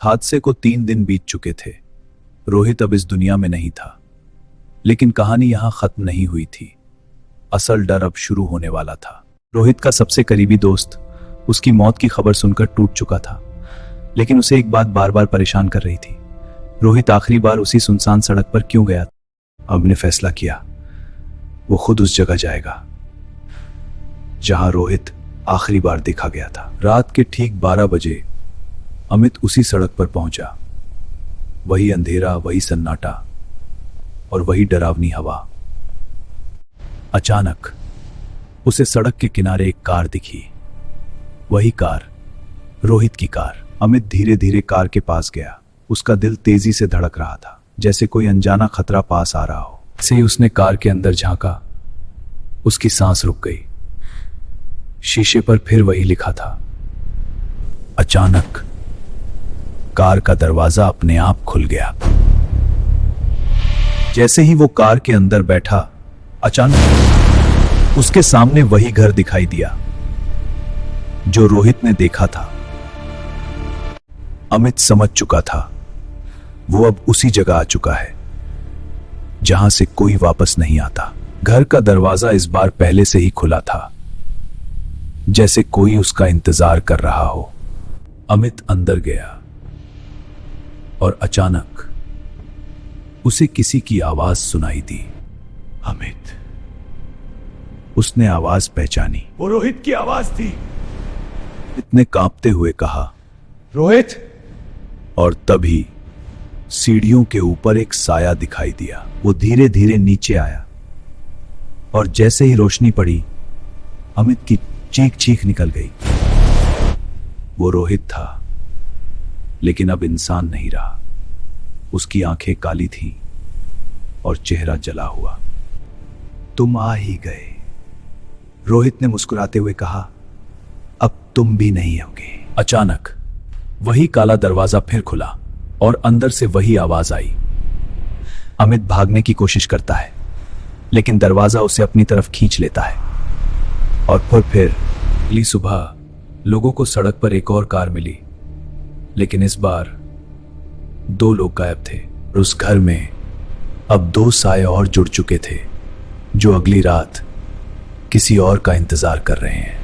हादसे को 3 दिन बीत चुके थे। रोहित अब इस दुनिया में नहीं था, लेकिन कहानी यहां खत्म नहीं हुई थी। असल डर अब शुरू होने वाला था। रोहित का सबसे करीबी दोस्त उसकी मौत की खबर सुनकर टूट चुका था, लेकिन उसे एक बात बार बार परेशान कर रही थी। रोहित आखिरी बार उसी सुनसान सड़क पर क्यों गया? अब ने फैसला किया, वो खुद उस जगह जाएगा जहां रोहित आखिरी बार देखा गया था। रात के ठीक 12 बजे अमित उसी सड़क पर पहुंचा। वही अंधेरा, वही सन्नाटा और वही डरावनी हवा। अचानक उसे सड़क के किनारे एक कार दिखी। वही कार, रोहित की कार। अमित धीरे धीरे कार के पास गया। उसका दिल तेजी से धड़क रहा था, जैसे कोई अनजाना खतरा पास आ रहा हो। से ही उसने कार के अंदर झांका, उसकी सांस रुक गई। शीशे पर फिर वही लिखा था। अचानक कार का दरवाजा अपने आप खुल गया। जैसे ही वो कार के अंदर बैठा, अचानक उसके सामने वही घर दिखाई दिया जो रोहित ने देखा था। अमित समझ चुका था, वो अब उसी जगह आ चुका है जहां से कोई वापस नहीं आता। घर का दरवाजा इस बार पहले से ही खुला था, जैसे कोई उसका इंतजार कर रहा हो। अमित अंदर गया और अचानक उसे किसी की आवाज सुनाई दी। अमित, उसने आवाज पहचानी। वो रोहित की आवाज थी। इतने कांपते हुए कहा, रोहित। और तभी सीढ़ियों के ऊपर एक साया दिखाई दिया। वो धीरे धीरे नीचे आया और जैसे ही रोशनी पड़ी, अमित की चीख चीख निकल गई। वो रोहित था, लेकिन अब इंसान नहीं रहा। उसकी आंखें काली थीं और चेहरा जला हुआ। तुम आ ही गए, रोहित ने मुस्कुराते हुए कहा। अब तुम भी नहीं होगे। अचानक वही काला दरवाजा फिर खुला और अंदर से वही आवाज आई। अमित भागने की कोशिश करता है, लेकिन दरवाजा उसे अपनी तरफ खींच लेता है। और फिर अगली सुबह लोगों को सड़क पर एक और कार मिली, लेकिन इस बार 2 लोग गायब थे। उस घर में अब 2 साए और जुड़ चुके थे, जो अगली रात किसी और का इंतजार कर रहे हैं।